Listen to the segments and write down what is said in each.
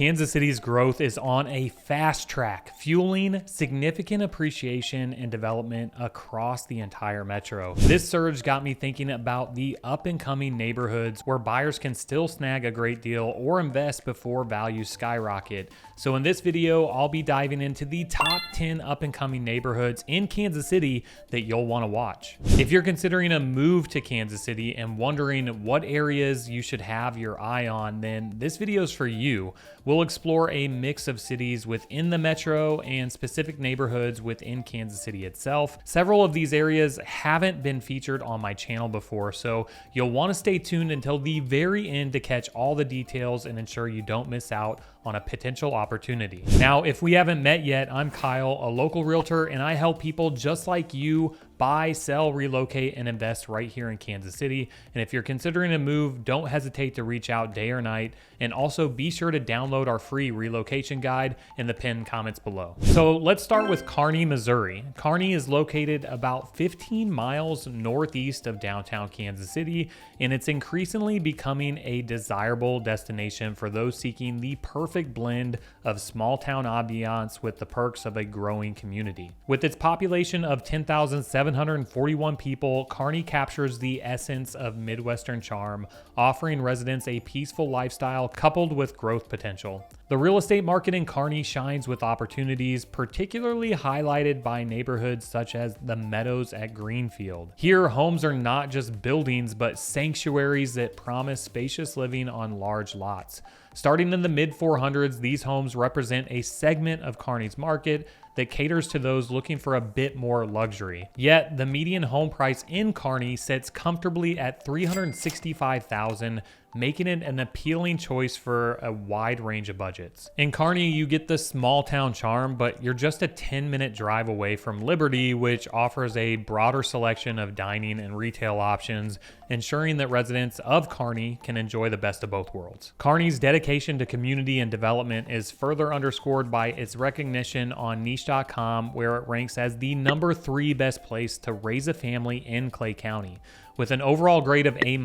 Kansas City's growth is on a fast track, fueling significant appreciation and development across the entire metro. This surge got me thinking about the up-and-coming neighborhoods where buyers can still snag a great deal or invest before values skyrocket. So in this video, I'll be diving into the top 10 up-and-coming neighborhoods in Kansas City that you'll want to watch. If you're considering a move to Kansas City and wondering what areas you should have your eye on, then this video is for you. We'll explore a mix of cities within the metro and specific neighborhoods within Kansas City itself. Several of these areas haven't been featured on my channel before, so you'll want to stay tuned until the very end to catch all the details and ensure you don't miss out on a potential opportunity. Now, if we haven't met yet, I'm Kyle, a local realtor, and I help people just like you buy, sell, relocate, and invest right here in Kansas City. And if you're considering a move, don't hesitate to reach out day or night. And also be sure to download our free relocation guide in the pinned comments below. So let's start with Carney, Missouri. Carney is located about 15 miles northeast of downtown Kansas City, and it's increasingly becoming a desirable destination for those seeking the perfect blend of small town ambiance with the perks of a growing community. With its population of 10,741 people, Carney captures the essence of Midwestern charm, offering residents a peaceful lifestyle coupled with growth potential. The real estate market in Carney shines with opportunities, particularly highlighted by neighborhoods such as the Meadows at Greenfield. Here, homes are not just buildings, but sanctuaries that promise spacious living on large lots. Starting in the mid-400s, these homes represent a segment of Carney's market that caters to those looking for a bit more luxury. Yet, the median home price in Carney sits comfortably at $365,000, making it an appealing choice for a wide range of budgets. In Carney, you get the small town charm, but you're just a 10-minute drive away from Liberty, which offers a broader selection of dining and retail options, ensuring that residents of Carney can enjoy the best of both worlds. Carney's dedication to community and development is further underscored by its recognition on niche.com, where it ranks as the number 3 best place to raise a family in Clay County. With an overall grade of A-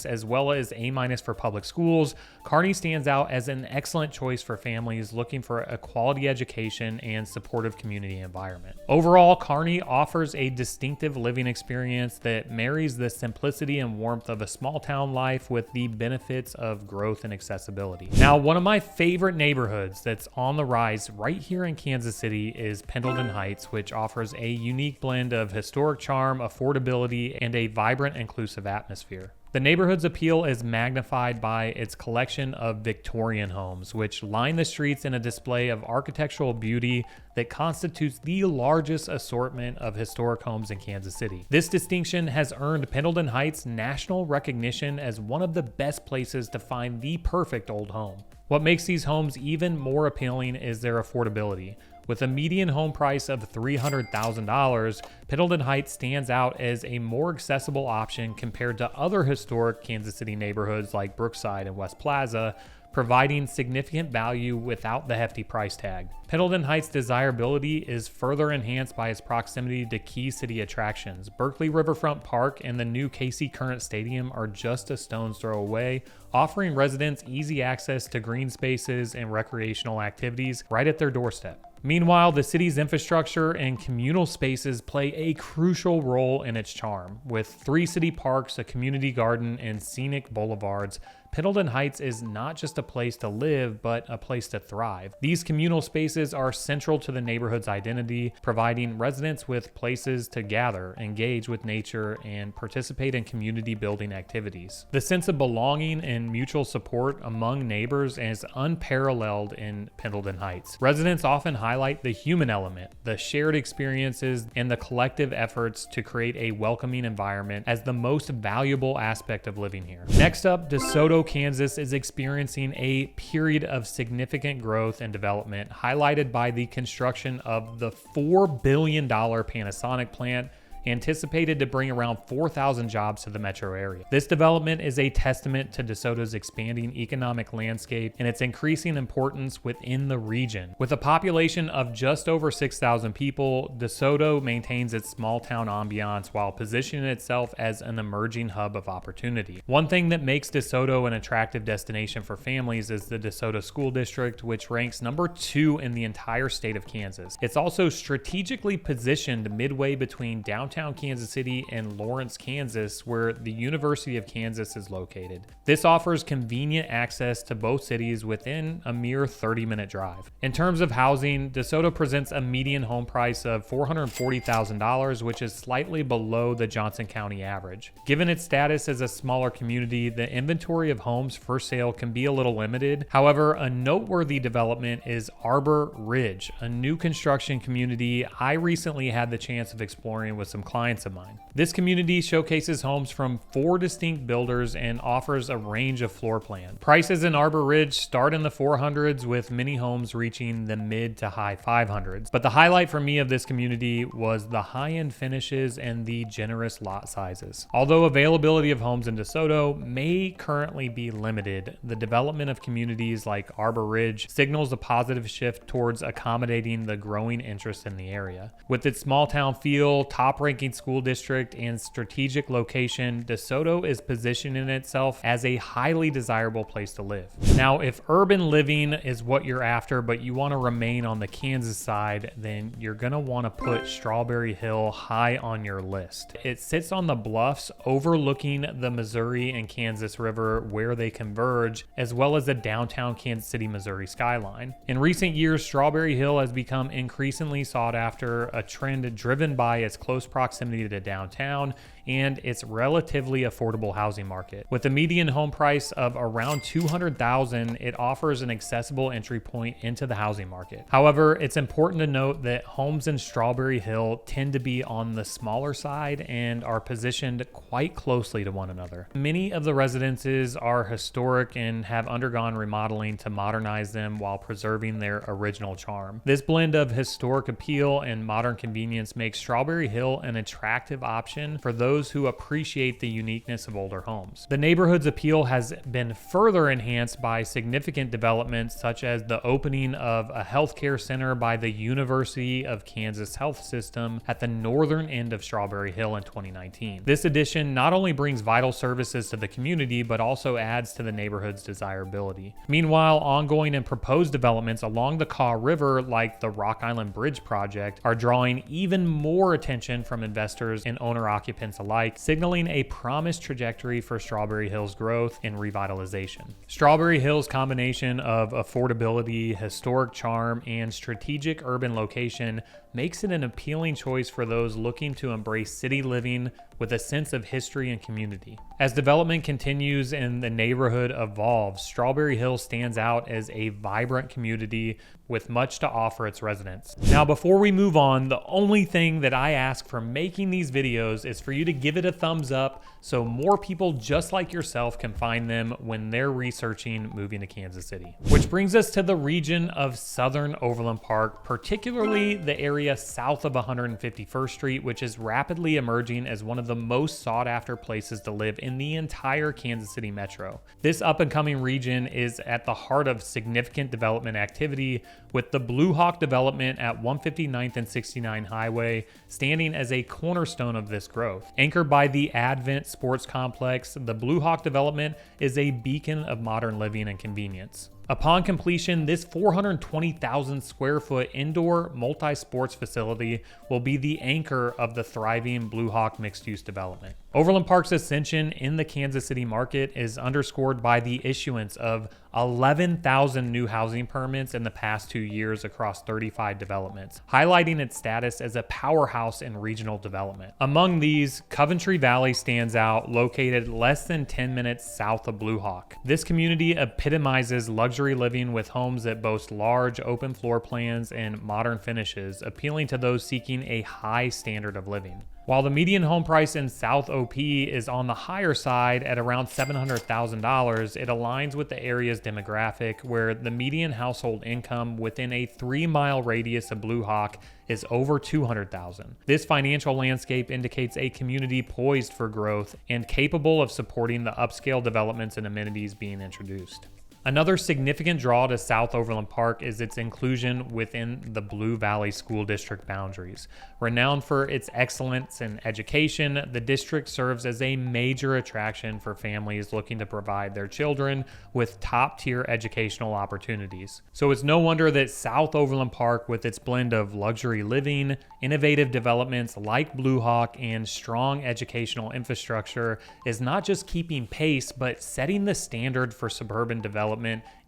as well as A- for public schools, Carney stands out as an excellent choice for families looking for a quality education and supportive community environment. Overall, Carney offers a distinctive living experience that marries the simplicity and warmth of a small town life with the benefits of growth and accessibility. Now, one of my favorite neighborhoods that's on the rise right here in Kansas City is Pendleton Heights, which offers a unique blend of historic charm, affordability, and a vibrant, inclusive atmosphere. The neighborhood's appeal is magnified by its collection of Victorian homes, which line the streets in a display of architectural beauty that constitutes the largest assortment of historic homes in Kansas City. This distinction has earned Pendleton Heights national recognition as one of the best places to find the perfect old home. What makes these homes even more appealing is their affordability. With a median home price of $300,000, Pendleton Heights stands out as a more accessible option compared to other historic Kansas City neighborhoods like Brookside and West Plaza, providing significant value without the hefty price tag. Pendleton Heights' desirability is further enhanced by its proximity to key city attractions. Berkeley Riverfront Park and the new KC Current Stadium are just a stone's throw away, offering residents easy access to green spaces and recreational activities right at their doorstep. Meanwhile, the city's infrastructure and communal spaces play a crucial role in its charm. With 3 city parks, a community garden, and scenic boulevards, Pendleton Heights is not just a place to live, but a place to thrive. These communal spaces are central to the neighborhood's identity, providing residents with places to gather, engage with nature, and participate in community building activities. The sense of belonging and mutual support among neighbors is unparalleled in Pendleton Heights. Residents often highlight the human element, the shared experiences, and the collective efforts to create a welcoming environment as the most valuable aspect of living here. Next up, DeSoto, Kansas is experiencing a period of significant growth and development, highlighted by the construction of the $4 billion Panasonic plant anticipated to bring around 4,000 jobs to the metro area. This development is a testament to DeSoto's expanding economic landscape and its increasing importance within the region. With a population of just over 6,000 people, DeSoto maintains its small town ambiance while positioning itself as an emerging hub of opportunity. One thing that makes DeSoto an attractive destination for families is the DeSoto School District, which ranks number 2 in the entire state of Kansas. It's also strategically positioned midway between downtown Kansas City and Lawrence, Kansas, where the University of Kansas is located. This offers convenient access to both cities within a mere 30-minute drive. In terms of housing, DeSoto presents a median home price of $440,000, which is slightly below the Johnson County average. Given its status as a smaller community, the inventory of homes for sale can be a little limited. However, a noteworthy development is Arbor Ridge, a new construction community I recently had the chance of exploring with some clients of mine. This community showcases homes from 4 distinct builders and offers a range of floor plans. Prices in Arbor Ridge start in the 400s, with many homes reaching the mid to high 500s. But the highlight for me of this community was the high-end finishes and the generous lot sizes. Although availability of homes in DeSoto may currently be limited, the development of communities like Arbor Ridge signals a positive shift towards accommodating the growing interest in the area. With its small town feel, top-ranking school district, and strategic location, DeSoto is positioning itself as a highly desirable place to live. Now, if urban living is what you're after, but you want to remain on the Kansas side, then you're going to want to put Strawberry Hill high on your list. It sits on the bluffs overlooking the Missouri and Kansas River where they converge, as well as the downtown Kansas City, Missouri skyline. In recent years, Strawberry Hill has become increasingly sought after, a trend driven by its close proximity to downtown and its relatively affordable housing market. With a median home price of around $200,000, it offers an accessible entry point into the housing market. However, it's important to note that homes in Strawberry Hill tend to be on the smaller side and are positioned quite closely to one another. Many of the residences are historic and have undergone remodeling to modernize them while preserving their original charm. This blend of historic appeal and modern convenience makes Strawberry Hill an attractive option for those who appreciate the uniqueness of older homes. The neighborhood's appeal has been further enhanced by significant developments such as the opening of a healthcare center by the University of Kansas Health System at the northern end of Strawberry Hill in 2019. This addition not only brings vital services to the community, but also adds to the neighborhood's desirability. Meanwhile, ongoing and proposed developments along the Kaw River, like the Rock Island Bridge project, are drawing even more attention from investors and owner-occupants alike, signaling a promised trajectory for Strawberry Hill's growth and revitalization. Strawberry Hill's combination of affordability, historic charm, and strategic urban location makes it an appealing choice for those looking to embrace city living with a sense of history and community. As development continues and the neighborhood evolves, Strawberry Hill stands out as a vibrant community with much to offer its residents. Now, before we move on, the only thing that I ask for making these videos is for you to give it a thumbs up so more people just like yourself can find them when they're researching moving to Kansas City. Which brings us to the region of southern Overland Park, particularly the area south of 151st Street, which is rapidly emerging as one of the most sought after places to live in the entire Kansas City metro. This up and coming region is at the heart of significant development activity, with the Blue Hawk development at 159th and 69 Highway standing as a cornerstone of this growth. Anchored by the Advent Sports Complex, the Blue Hawk development is a beacon of modern living and convenience. Upon completion, this 420,000 square foot indoor multi-sports facility will be the anchor of the thriving Blue Hawk mixed-use development. Overland Park's ascension in the Kansas City market is underscored by the issuance of 11,000 new housing permits in the past 2 years across 35 developments, highlighting its status as a powerhouse in regional development. Among these, Coventry Valley stands out, located less than 10 minutes south of Blue Hawk. This community epitomizes luxury living with homes that boast large open floor plans and modern finishes, appealing to those seeking a high standard of living. While the median home price in South OP is on the higher side at around $700,000, it aligns with the area's demographic, where the median household income within a 3-mile radius of Blue Hawk is over $200,000. This financial landscape indicates a community poised for growth and capable of supporting the upscale developments and amenities being introduced. Another significant draw to South Overland Park is its inclusion within the Blue Valley School District boundaries. Renowned for its excellence in education, the district serves as a major attraction for families looking to provide their children with top-tier educational opportunities. So it's no wonder that South Overland Park, with its blend of luxury living, innovative developments like Blue Hawk, and strong educational infrastructure, is not just keeping pace, but setting the standard for suburban development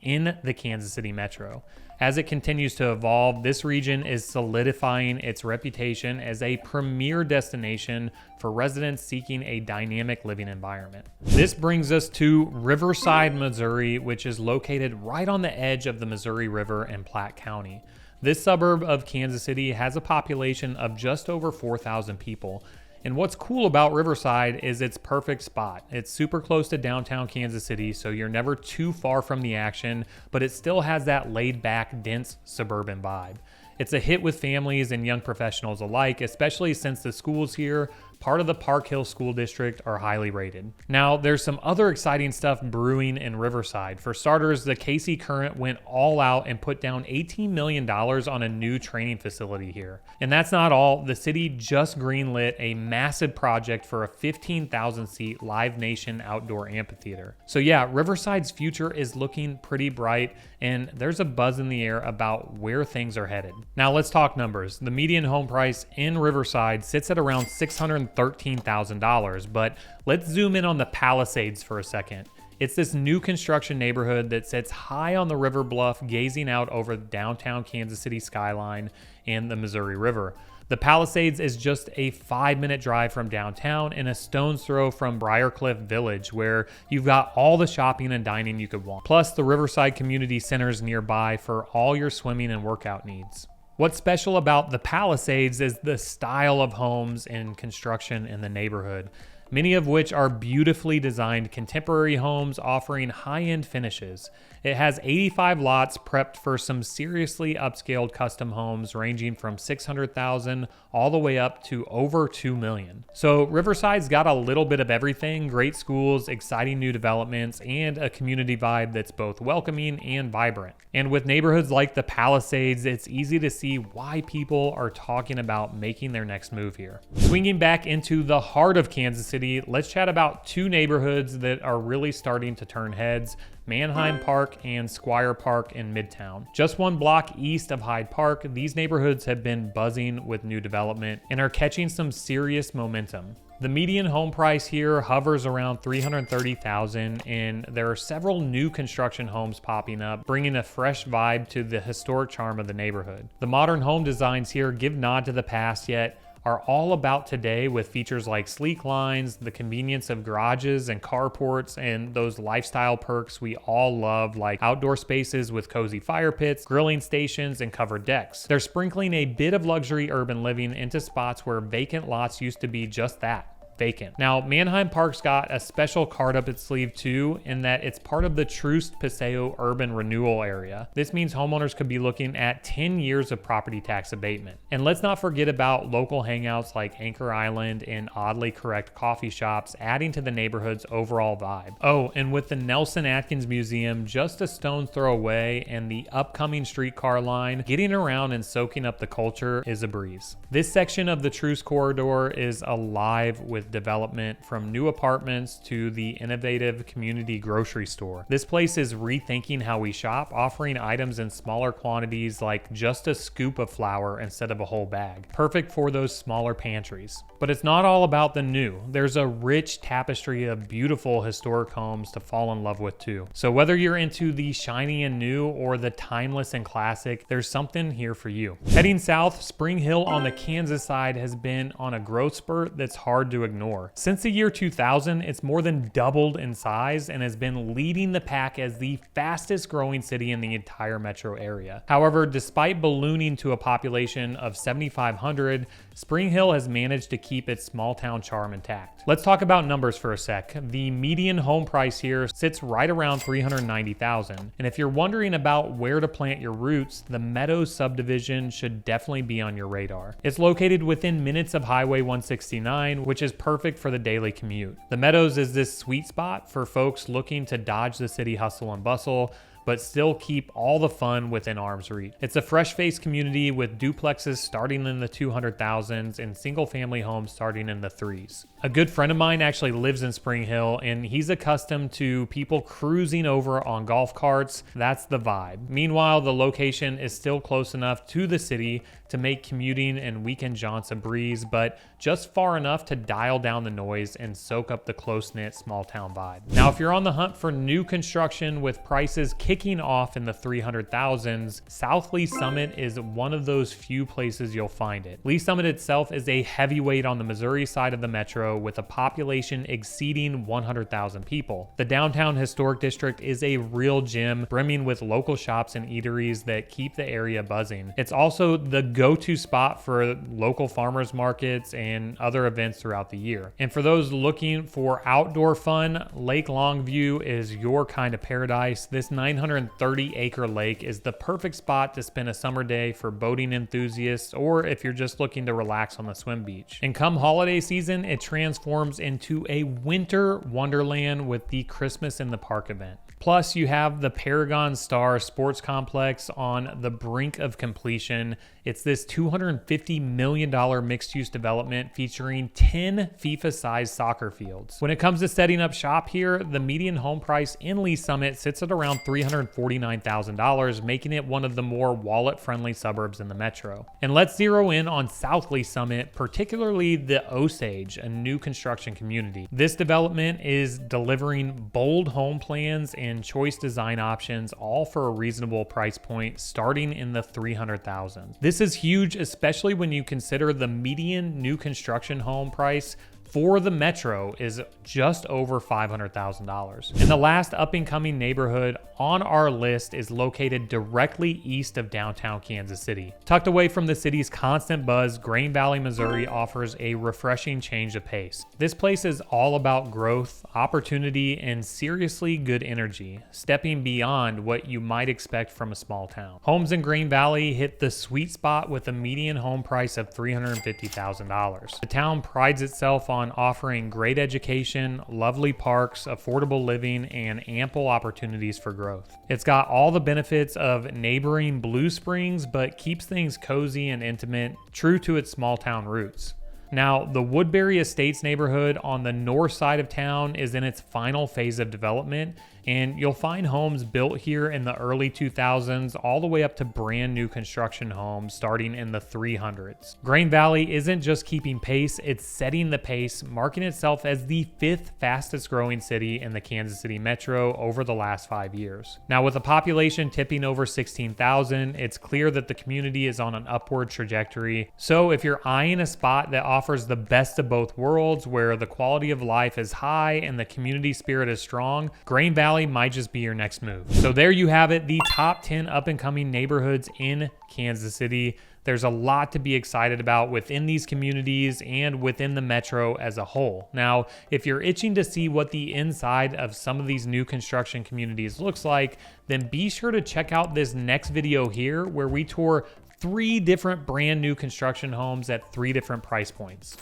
in the Kansas City metro. As it continues to evolve, this region is solidifying its reputation as a premier destination for residents seeking a dynamic living environment. This brings us to Riverside, Missouri, which is located right on the edge of the Missouri River in Platte County. This suburb of Kansas City has a population of just over 4,000 people. And what's cool about Riverside is its perfect spot. It's super close to downtown Kansas City, so you're never too far from the action, but it still has that laid-back, dense suburban vibe. It's a hit with families and young professionals alike, especially since the schools here, part of the Park Hill School District, are highly rated. Now, there's some other exciting stuff brewing in Riverside. For starters, the KC Current went all out and put down $18 million on a new training facility here. And that's not all. The city just greenlit a massive project for a 15,000-seat Live Nation outdoor amphitheater. So yeah, Riverside's future is looking pretty bright, and there's a buzz in the air about where things are headed. Now let's talk numbers. The median home price in Riverside sits at around $613,000, but let's zoom in on the Palisades for a second. It's this new construction neighborhood that sits high on the river bluff, gazing out over the downtown Kansas City skyline and the Missouri River. The Palisades is just a 5-minute drive from downtown and a stone's throw from Briarcliff Village, where you've got all the shopping and dining you could want. Plus, the Riverside Community Center is nearby for all your swimming and workout needs. What's special about the Palisades is the style of homes and construction in the neighborhood, many of which are beautifully designed contemporary homes offering high-end finishes. It has 85 lots prepped for some seriously upscaled custom homes ranging from $600,000 all the way up to over $2 million. So Riverside's got a little bit of everything: great schools, exciting new developments, and a community vibe that's both welcoming and vibrant. And with neighborhoods like the Palisades, it's easy to see why people are talking about making their next move here. Swinging back into the heart of Kansas City, let's chat about two neighborhoods that are really starting to turn heads: Manheim Park and Squire Park in Midtown. Just one block east of Hyde Park, these neighborhoods have been buzzing with new development and are catching some serious momentum. The median home price here hovers around $330,000, and there are several new construction homes popping up, bringing a fresh vibe to the historic charm of the neighborhood. The modern home designs here give nod to the past, yet are all about today, with features like sleek lines, the convenience of garages and carports, and those lifestyle perks we all love, like outdoor spaces with cozy fire pits, grilling stations, and covered decks. They're sprinkling a bit of luxury urban living into spots where vacant lots used to be just that: vacant. Now, Manheim Park's got a special card up its sleeve too, in that it's part of the Troost Paseo urban renewal area. This means homeowners could be looking at 10 years of property tax abatement. And let's not forget about local hangouts like Anchor Island and Oddly Correct coffee shops, adding to the neighborhood's overall vibe. Oh, and with the Nelson Atkins Museum just a stone's throw away and the upcoming streetcar line, getting around and soaking up the culture is a breeze. This section of the Troost corridor is alive with development, from new apartments to the innovative community grocery store. This place is rethinking how we shop, offering items in smaller quantities, like just a scoop of flour instead of a whole bag. Perfect for those smaller pantries. But it's not all about the new. There's a rich tapestry of beautiful historic homes to fall in love with too. So whether you're into the shiny and new or the timeless and classic, there's something here for you. Heading south, Spring Hill on the Kansas side has been on a growth spurt that's hard to ignore. ignore. Since the year 2000, it's more than doubled in size and has been leading the pack as the fastest growing city in the entire metro area. However, despite ballooning to a population of 7,500, Spring Hill has managed to keep its small town charm intact. Let's talk about numbers for a sec. The median home price here sits right around $390,000. And if you're wondering about where to plant your roots, the Meadows subdivision should definitely be on your radar. It's located within minutes of Highway 169, which is perfect for the daily commute. The Meadows is this sweet spot for folks looking to dodge the city hustle and bustle, but still keep all the fun within arm's reach. It's a fresh-faced community with duplexes starting in the 200,000s and single-family homes starting in the 3s. A good friend of mine actually lives in Spring Hill, and he's accustomed to people cruising over on golf carts. That's the vibe. Meanwhile, the location is still close enough to the city to make commuting and weekend jaunts a breeze, but just far enough to dial down the noise and soak up the close-knit small-town vibe. Now, if you're on the hunt for new construction with prices kicking off in the 300,000s, South Lee Summit is one of those few places you'll find it. Lee Summit itself is a heavyweight on the Missouri side of the metro with a population exceeding 100,000 people. The downtown historic district is a real gem, brimming with local shops and eateries that keep the area buzzing. It's also the go-to spot for local farmers markets and other events throughout the year. And for those looking for outdoor fun, Lake Longview is your kind of paradise. This 930-acre lake is the perfect spot to spend a summer day for boating enthusiasts or if you're just looking to relax on the swim beach. And come holiday season, it transforms into a winter wonderland with the Christmas in the Park event. Plus, you have the Paragon Star Sports Complex on the brink of completion. It's this $250 million mixed-use development featuring 10 FIFA-sized soccer fields. When it comes to setting up shop here, the median home price in Lee Summit sits at around $349,000, making it one of the more wallet-friendly suburbs in the metro. And let's zero in on South Lee Summit, particularly the Osage, a new construction community. This development is delivering bold home plans and choice design options, all for a reasonable price point starting in the $300,000. This is huge, especially when you consider the median new construction home price for the metro is just over $500,000. And the last up-and-coming neighborhood on our list is located directly east of downtown Kansas City. Tucked away from the city's constant buzz, Grain Valley, Missouri offers a refreshing change of pace. This place is all about growth, opportunity, and seriously good energy, stepping beyond what you might expect from a small town. Homes in Grain Valley hit the sweet spot with a median home price of $350,000. The town prides itself on offering great education, lovely parks, affordable living, and ample opportunities for growth. It's got all the benefits of neighboring Blue Springs, but keeps things cozy and intimate, true to its small town roots. Now, the Woodbury Estates neighborhood on the north side of town is in its final phase of development, and you'll find homes built here in the early 2000s all the way up to brand new construction homes starting in the 300s. Grain Valley isn't just keeping pace, it's setting the pace, marking itself as the 5th fastest growing city in the Kansas City metro over the last 5 years. Now, with a population tipping over 16,000, it's clear that the community is on an upward trajectory. So if you're eyeing a spot that offers the best of both worlds, where the quality of life is high and the community spirit is strong, Grain Valley might just be your next move. So there you have it, the top 10 up-and-coming neighborhoods in Kansas City. There's a lot to be excited about within these communities and within the metro as a whole. Now, if you're itching to see what the inside of some of these new construction communities looks like, then be sure to check out this next video here where we tour 3 different brand new construction homes at 3 different price points.